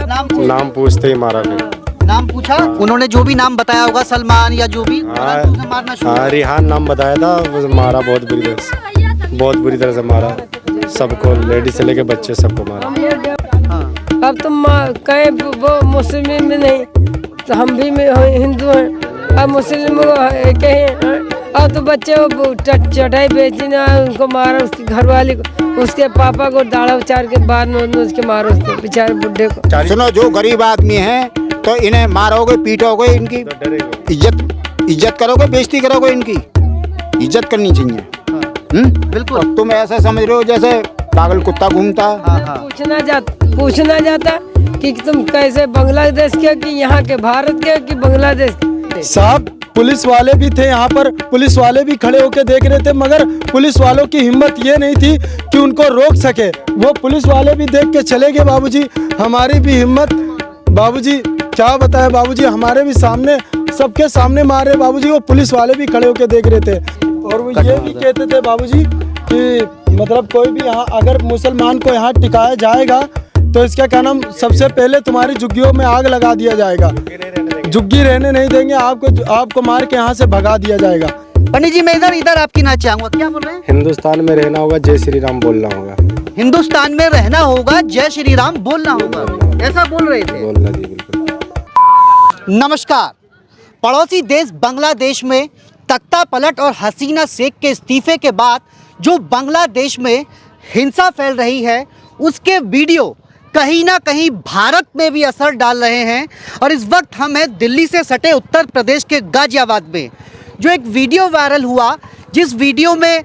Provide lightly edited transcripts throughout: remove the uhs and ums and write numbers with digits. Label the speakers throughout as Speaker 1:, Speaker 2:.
Speaker 1: नाम पूछते ही मारा फिर।
Speaker 2: नाम पूछा उन्होंने, जो भी नाम बताया होगा, सलमान या जो भी, मारना शुरू।
Speaker 1: हाँ, रिहान नाम बताया था, मारा बहुत बुरी तरह से, बहुत बुरी तरह से मारा सबको, लेडीज से लेके बच्चे सबको मारा।
Speaker 3: अब तुम कहें वो मुस्लिम में नहीं तो हम भी हिंदू हैं, अब मुस्लिम कहें। अब तो बच्चे चटाई बेचने उनको मारा, उसकी घरवाली को, उसके पापा को दाढ़ा उचार के बाद उसके मारो, उसको बेचारे बुढ़े को।
Speaker 4: सुनो, जो गरीब आदमी हैं तो इन्हें मारोगे, पीटोगे, इनकी इज्जत करोगे, बेइज्जती करोगे, इनकी इज्जत करनी चाहिए।
Speaker 2: बिल्कुल।
Speaker 4: तुम ऐसा समझ रहे हो जैसे पागल कुत्ता घूमता।
Speaker 3: पूछना जाता कि तुम कैसे बांग्लादेश के, कि यहाँ के, भारत के, कि बांग्लादेश के।
Speaker 5: साहब पुलिस वाले भी थे यहाँ पर, पुलिस वाले भी खड़े होकर देख रहे थे, मगर पुलिस वालों की हिम्मत ये नहीं थी कि उनको रोक सके। वो पुलिस वाले भी देख के चले गए। बाबूजी, हमारी भी हिम्मत, बाबूजी क्या बताएं बाबूजी, हमारे भी सामने, सबके सामने मारे बाबूजी। वो पुलिस वाले भी खड़े होकर देख रहे थे, और वो ये भी कहते थे बाबूजी कि मतलब कोई भी यहाँ अगर मुसलमान को यहाँ टिकाया जाएगा तो इसका क्या नाम, सबसे पहले तुम्हारी झुग्गियों में आग लगा दिया जाएगा, झुग्गी रहने नहीं देंगे, आपको मार के यहाँ से भगा दिया जाएगा।
Speaker 2: पंडित जी, मैं इधर आपकी ना चाहूँगा, क्या बोल रहे हैं?
Speaker 1: हिंदुस्तान में रहना होगा, जय श्री राम बोलना होगा।
Speaker 2: हिंदुस्तान में रहना होगा, जय श्री राम बोलना होगा, ऐसा बोल रहे थे।
Speaker 1: बोलना जी, बिल्कुल।
Speaker 2: नमस्कार। पड़ोसी देश बांग्लादेश में तख्ता पलट और हसीना शेख के इस्तीफे के बाद जो बांग्लादेश में हिंसा फैल रही है, उसके वीडियो कहीं ना कहीं भारत में भी असर डाल रहे हैं। और इस वक्त हम हैं दिल्ली से सटे उत्तर प्रदेश के गाजियाबाद में, जो एक वीडियो वायरल हुआ, जिस वीडियो में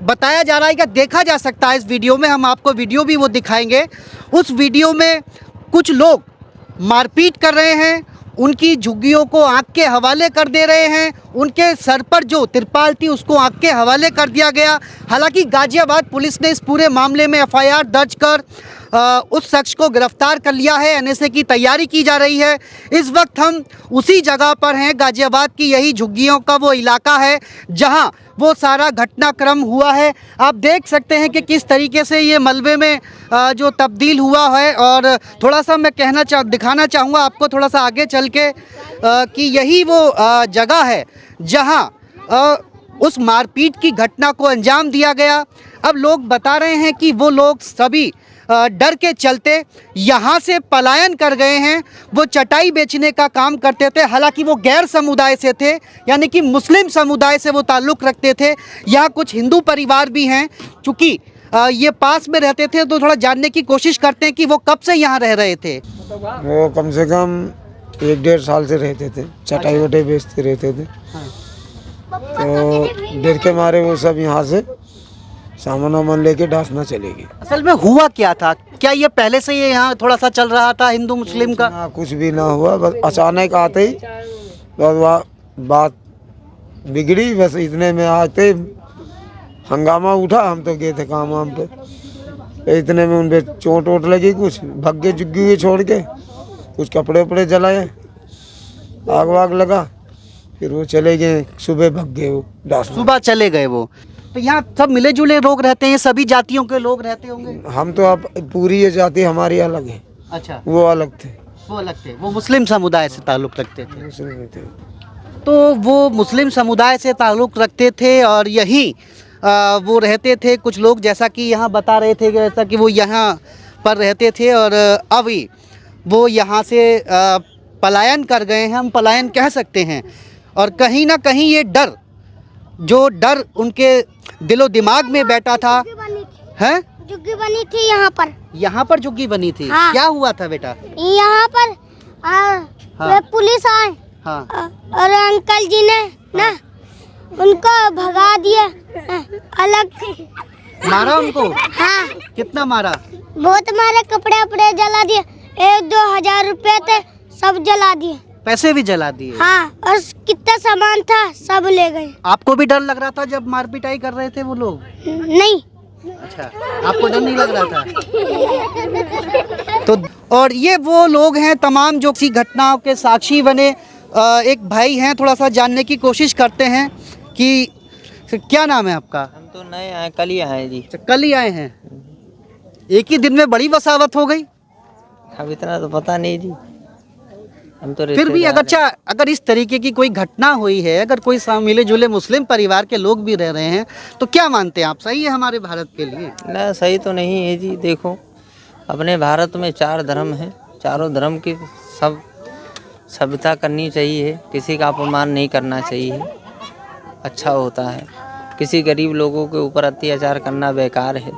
Speaker 2: बताया जा रहा है, क्या देखा जा सकता है इस वीडियो में, हम आपको वीडियो भी वो दिखाएंगे। उस वीडियो में कुछ लोग मारपीट कर रहे हैं, उनकी झुग्गियों को आग के हवाले कर दे रहे हैं, उनके सर पर जो तिरपाल थी उसको आग के हवाले कर दिया गया। हालांकि गाजियाबाद पुलिस ने इस पूरे मामले में एफआईआर दर्ज कर उस शख्स को गिरफ्तार कर लिया है। एनएसए की तैयारी की जा रही है। इस वक्त हम उसी जगह पर हैं, गाजियाबाद की यही झुग्गियों का वो इलाका है जहां वो सारा घटनाक्रम हुआ है। आप देख सकते हैं कि किस तरीके से ये मलबे में जो तब्दील हुआ है। और थोड़ा सा मैं दिखाना चाहूँगा आपको थोड़ा सा आगे चल के कि यही वो जगह है जहां उस मारपीट की घटना को अंजाम दिया गया। अब लोग बता रहे हैं कि वो लोग सभी डर के चलते यहाँ से पलायन कर गए हैं। वो चटाई बेचने का काम करते थे, हालांकि वो गैर समुदाय से थे, यानी कि मुस्लिम समुदाय से वो ताल्लुक़ रखते थे। यहाँ कुछ हिंदू परिवार भी हैं, चूँकि ये पास में रहते थे, तो थोड़ा जानने की कोशिश करते हैं कि वो कब से यहाँ रह रहे थे।
Speaker 6: वो कम से कम 1-1.5 साल से रहते थे, चटाई वटाई बेचते रहते थे। तो डर के मारे वो सब यहाँ से सामान वामान लेके डांसना चले गए।
Speaker 2: असल में हुआ क्या था? क्या ये पहले से ये यहाँ थोड़ा सा चल रहा था हिंदू मुस्लिम का?
Speaker 6: ना, कुछ भी ना हुआ, बस अचानक आते ही बस बात बिगड़ी। बस इतने में आते हंगामा उठा, हम तो गए थे काम वाम पे, इतने में उन पे चोट वोट लगी, कुछ भग गए झुग्गी हुए छोड़ के, कुछ कपड़े वपड़े जलाए, आग वाग लगा, फिर वो चले गए। सुबह भग गए वो,
Speaker 2: सुबह चले गए वो। तो यहाँ सब मिले जुले लोग रहते हैं, सभी जातियों के लोग रहते होंगे?
Speaker 6: हम तो अब पूरी ये जाति हमारी अलग है।
Speaker 2: अच्छा,
Speaker 6: वो अलग थे।
Speaker 2: वो अलग थे, वो मुस्लिम समुदाय से ताल्लुक़ रखते थे।
Speaker 6: मुस्लिम थे।
Speaker 2: तो वो मुस्लिम समुदाय से ताल्लुक़ रखते थे और यहीं वो रहते थे। कुछ लोग जैसा कि यहाँ बता रहे थे, जैसा कि वो यहाँ पर रहते थे और अभी वो यहाँ से पलायन कर गए हैं, हम पलायन कह सकते हैं। और कहीं ना कहीं ये डर उनके दिलो दिमाग में बैठा था। हैं?
Speaker 7: झुग्गी बनी थी यहाँ पर
Speaker 2: झुग्गी बनी थी।
Speaker 7: हाँ।
Speaker 2: क्या हुआ था बेटा?
Speaker 7: यहाँ पर
Speaker 2: हाँ।
Speaker 7: पुलिस आए।
Speaker 2: हाँ।
Speaker 7: और अंकल जी ने ना उनको भगा दिया, अलग
Speaker 2: मारा उनको?
Speaker 7: हाँ।
Speaker 2: कितना मारा?
Speaker 7: बहुत मारे, कपड़े वपड़े जला दिए, 1-2 हजार रुपए थे सब जला दिए,
Speaker 2: पैसे भी जला दिए।
Speaker 7: हाँ, और कितना सामान था सब ले गए।
Speaker 2: आपको भी डर लग रहा था जब मार पिटाई कर रहे थे वो लोग?
Speaker 7: नहीं।
Speaker 2: अच्छा, आपको डर नहीं लग रहा था? तो और ये वो लोग हैं तमाम जो किसी घटनाओं के साक्षी बने। एक भाई हैं, थोड़ा सा जानने की कोशिश करते हैं कि क्या नाम है आपका?
Speaker 8: हम तो नए आए, कल ही आए जी।
Speaker 2: कल ही आए हैं? एक ही दिन में बड़ी बसावट हो गई।
Speaker 8: अब इतना तो पता नहीं जी, हम तो
Speaker 2: फिर भी अगर इस तरीके की कोई घटना हुई है, अगर कोई मिले जुले मुस्लिम परिवार के लोग भी रह रहे हैं, तो क्या मानते हैं आप, सही है हमारे भारत के लिए?
Speaker 8: ना, सही तो नहीं है जी। देखो, अपने भारत में 4 धर्म हैं, चारों धर्म की सब सभ्यता करनी चाहिए, किसी का अपमान नहीं करना चाहिए, अच्छा होता है। किसी गरीब लोगों के ऊपर अत्याचार करना बेकार है,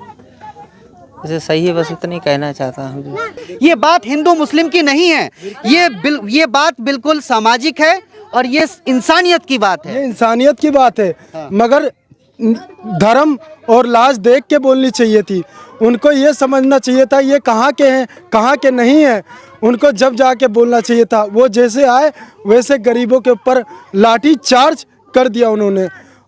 Speaker 8: इसे सही है, बस इतना ही कहना चाहता हूँ जी।
Speaker 2: ये बात हिंदू मुस्लिम की नहीं है, ये बात बिल्कुल सामाजिक है और ये इंसानियत की बात है।
Speaker 5: ये इंसानियत की बात है, मगर धर्म और लाज देख के बोलनी चाहिए थी। उनको ये समझना चाहिए था ये कहाँ के हैं, कहाँ के नहीं हैं। उनको जब जाके बोलना चाहिए था। वो जैसे आए वैसे गरीबों के ऊपर लाठी चार्ज कर दिया उन्होंने,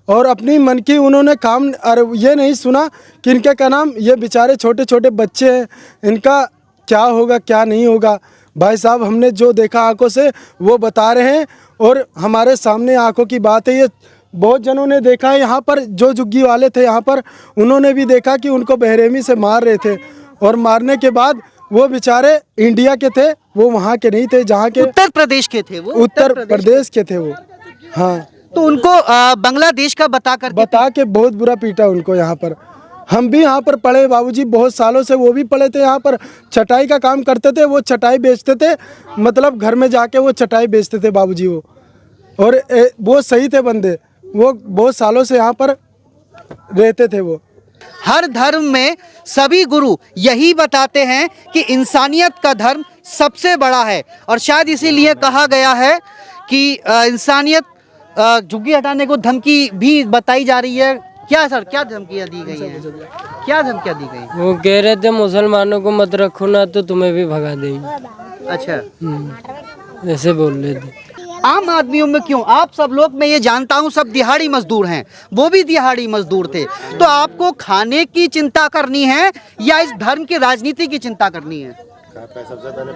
Speaker 5: और अपनी मन की उन्होंने काम। और ये नहीं सुना कि इनका क्या नाम, ये बेचारे छोटे छोटे बच्चे हैं, इनका क्या होगा क्या नहीं होगा। भाई साहब, हमने जो देखा आंखों से वो बता रहे हैं, और हमारे सामने आंखों की बात है। ये बहुत जनों ने देखा है, यहाँ पर जो झुग्गी वाले थे यहाँ पर, उन्होंने भी देखा कि उनको बेरहमी से मार रहे थे, और मारने के बाद वो बेचारे इंडिया के थे, वो वहाँ के नहीं थे जहाँ के,
Speaker 2: उत्तर प्रदेश के थे वो,
Speaker 5: उत्तर प्रदेश के थे वो। हाँ,
Speaker 2: तो उनको बांग्लादेश का बता के
Speaker 5: बहुत बुरा पीटा उनको यहाँ पर। हम भी यहाँ पर पढ़े बाबूजी, बहुत सालों से वो भी पढ़े थे। यहाँ पर चटाई का काम करते थे, वो चटाई बेचते थे, मतलब घर में जाके वो चटाई बेचते थे बाबूजी वो। और वो सही थे बंदे, वो बहुत सालों से यहाँ पर रहते थे वो।
Speaker 2: हर धर्म में सभी गुरु यही बताते हैं कि इंसानियत का धर्म सबसे बड़ा है, और शायद इसीलिए कहा गया है कि इंसानियत, झुग्गी हटाने को धमकी भी बताई जा रही है। क्या सर, क्या धमकियाँ दी गई हैं? क्या धमकियाँ दी गई?
Speaker 3: वो कह रहे थे मुसलमानों को मत रखो ना तो तुम्हें भी भगा देंगे।
Speaker 2: अच्छा,
Speaker 3: ऐसे बोल रहे थे।
Speaker 2: आम आदमियों में क्यों? आप सब लोग, मैं ये जानता हूँ, सब दिहाड़ी मजदूर हैं, वो भी दिहाड़ी मजदूर थे। तो आपको खाने की चिंता करनी है या इस धर्म की राजनीति की चिंता करनी है?
Speaker 1: सबसे पहले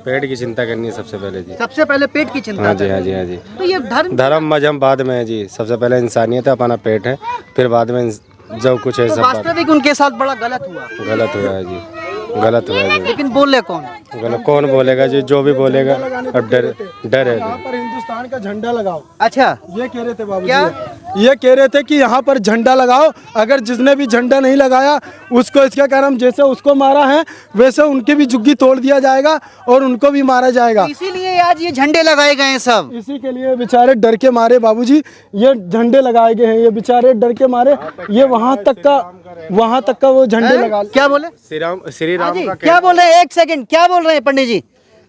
Speaker 1: पेट की चिंता करनी है सबसे पहले जी।
Speaker 2: सबसे पहले पेट की चिंता।
Speaker 1: हाँ जी, हाँ जी, हाँ जी।
Speaker 2: तो ये
Speaker 1: धर्म मजहब बाद में है जी, सबसे पहले इंसानियत है, अपना पेट है, फिर बाद में जो कुछ है
Speaker 2: तो
Speaker 1: सब।
Speaker 2: वास्तविक उनके साथ बड़ा गलत हुआ
Speaker 1: है जी, गलत हुआ है जी।
Speaker 2: लेकिन बोले कौन?
Speaker 1: गलत कौन बोलेगा जी? जो भी बोलेगा, अब डर है।
Speaker 5: यहाँ पर हिंदुस्तान का झंडा लगाओ।
Speaker 2: अच्छा,
Speaker 5: ये कह रहे थे बाबू
Speaker 2: क्या?
Speaker 5: ये कह रहे थे कि यहाँ पर झंडा लगाओ, अगर जिसने भी झंडा नहीं लगाया उसको, इसका कारण जैसे उसको मारा है वैसे उनकी भी झुग्गी तोड़ दिया जाएगा और उनको भी मारा जाएगा।
Speaker 2: इसीलिए आज ये झंडे लगाए गए हैं सब।
Speaker 5: इसी के लिए बेचारे डर के मारे बाबूजी ये झंडे लगाए गए हैं। ये बेचारे डर के मारे ये वहाँ तक का वो झंडे लगा।
Speaker 2: क्या बोले?
Speaker 1: श्री राम का
Speaker 2: क्या बोल रहे हैं? एक सेकंड, क्या बोल रहे हैं पंडित जी?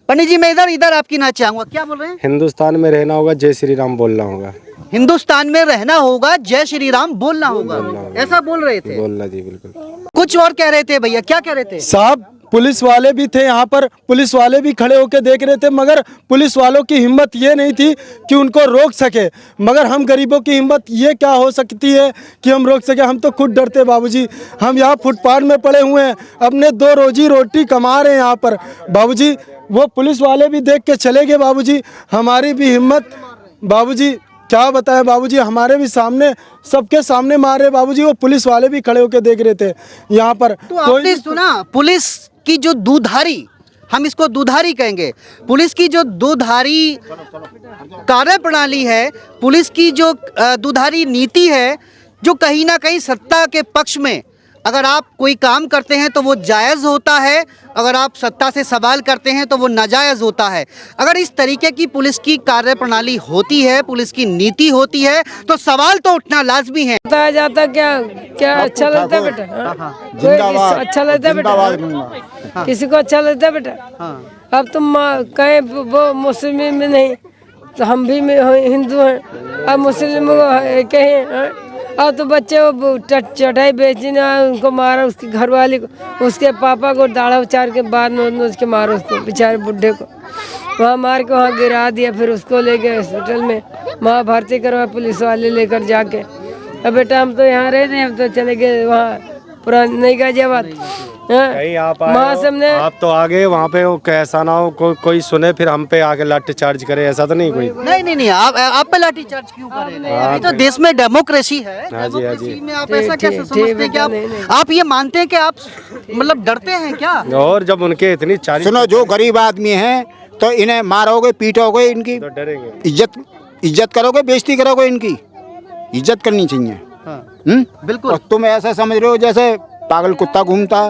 Speaker 2: पंडित जी, मैं इधर आपकी ना चाहूंगा, क्या बोल रहे हैं?
Speaker 1: हिंदुस्तान में रहना होगा, जय श्री राम बोलना होगा।
Speaker 2: हिंदुस्तान में रहना होगा, जय श्री राम बोलना होगा, ऐसा बोल रहे थे।
Speaker 1: बोलना जी, बिल्कुल।
Speaker 2: कुछ और कह रहे थे भैया, क्या कह रहे थे?
Speaker 5: साहब, पुलिस वाले भी थे यहाँ पर, पुलिस वाले भी खड़े होकर देख रहे थे, मगर पुलिस वालों की हिम्मत ये नहीं थी कि उनको रोक सके। मगर हम गरीबों की हिम्मत ये क्या हो सकती है कि हम रोक सके? हम तो खुद डरते बाबूजी। हम यहाँ फुटपाथ में पड़े हुए हैं, अपने 2 रोजी रोटी कमा रहे हैं यहाँ पर बाबूजी। वो पुलिस वाले भी देख के चले गए बाबूजी। हमारी भी हिम्मत बाबूजी, क्या बताएं बाबूजी, हमारे भी सामने, सबके सामने मारे बाबूजी। वो पुलिस वाले भी खड़े होकर देख रहे थे यहाँ पर।
Speaker 2: तो आपने सुना, पुलिस की जो दुधारी, हम इसको दुधारी कहेंगे, पुलिस की जो दुधारी कार्य प्रणाली है, पुलिस की जो दुधारी नीति है, जो कहीं ना कहीं सत्ता के पक्ष में, अगर आप कोई काम करते हैं तो वो जायज़ होता है, अगर आप सत्ता से सवाल करते हैं तो वो नाजायज़ होता है। अगर इस तरीके की पुलिस की कार्य प्रणाली होती है, पुलिस की नीति होती है, तो सवाल तो उठना लाजमी है।
Speaker 3: बताया जाता क्या अच्छा लगता है बेटा? अच्छा लगता है बेटा? किसी को अच्छा लगता है बेटा? अब तुम कहें वो मुस्लिम में नहीं, तो हम भी हिंदू हैं, अब मुस्लिम कहें। और तो बच्चे वो चटाई बेचना, उनको मारा, उसकी घरवाली को, उसके पापा को दाढ़ा उचार के बाद में उसके मारा, उसको बेचारे बुढ़े को वहाँ मार के वहाँ गिरा दिया। फिर उसको ले गए हॉस्पिटल में, वहाँ भर्ती करवा पुलिस वाले लेकर जाके। अब बेटा हम तो यहाँ रहे नहीं, हम तो चले गए वहाँ पुरानी नई गाजियाबाद,
Speaker 1: कहीं आप आए
Speaker 3: वहाँ
Speaker 1: हो,
Speaker 3: से हमने
Speaker 1: आप तो आ गए वहाँ पे, वो कैसा ना हो कोई सुने फिर हम पे आके लाठी चार्ज करे, ऐसा तो नहीं कोई।
Speaker 2: नहीं आप पे लाठी चार्ज क्यों कर रहे हैं? अभी तो देश में डेमोक्रेसी है।
Speaker 1: हाँ जी, हाँ जी।
Speaker 2: डेमोक्रेसी में आप ऐसा कैसे
Speaker 3: ठीक,
Speaker 2: समझते हैं कि आप ये मानते हैं कि आप मतलब डरते हैं क्या?
Speaker 1: और जब उनके इतनी चारी
Speaker 4: सुनो, जो गरीब आदमी हैं तो इन्हें मारोगे पीटोगे, इनकी
Speaker 1: तो डरेंगे।
Speaker 4: इज्जत करोगे, बेइज्जती करोगे, इनकी इज्जत करनी चाहिए।
Speaker 2: बिल्कुल।
Speaker 4: और तुम ऐसा समझ रहे हो जैसे पागल कुत्ता घूमता।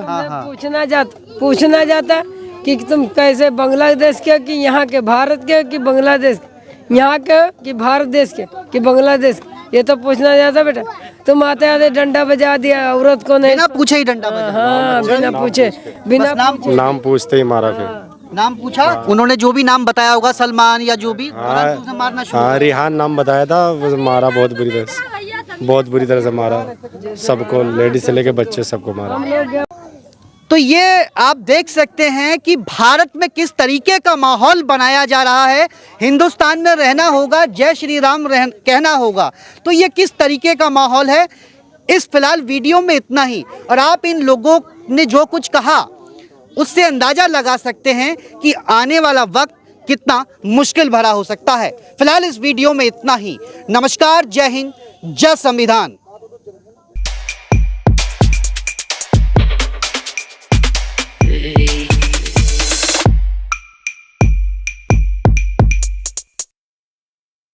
Speaker 3: पूछना जाता कि तुम कैसे बांग्लादेश के कि यहाँ के, भारत के कि बांग्लादेश के, यहाँ के कि भारत देश के कि बांग्लादेश के, ये तो पूछना जाता बेटा। तुम आते आते डंडा बजा दिया औरत को, नहीं
Speaker 2: बिना पूछे ही डंडा बजा।
Speaker 3: हाँ बिना पूछे, बिना
Speaker 1: नाम पूछते ही मारा फिर।
Speaker 2: नाम पूछा, उन्होंने जो भी नाम बताया होगा, सलमान या जो भी, तुरंत उसे मारना शुरू।
Speaker 1: हाँ, रिहान नाम बताया था, वो मारा बहुत बुरी तरह से, बहुत बुरी तरह से मारा सबको, लेडीज से लेके बच्चे सबको मारा।
Speaker 2: तो ये आप देख सकते हैं कि भारत में किस तरीके का माहौल बनाया जा रहा है। हिंदुस्तान में रहना होगा, जय श्री राम कहना होगा। तो ये किस तरीके का माहौल है, इस फिलहाल वीडियो में इतना ही। और आप इन लोगों ने जो कुछ कहा उससे अंदाजा लगा सकते हैं कि आने वाला वक्त कितना मुश्किल भरा हो सकता है। फिलहाल इस वीडियो में इतना ही। नमस्कार, जय हिंद, जय संविधान।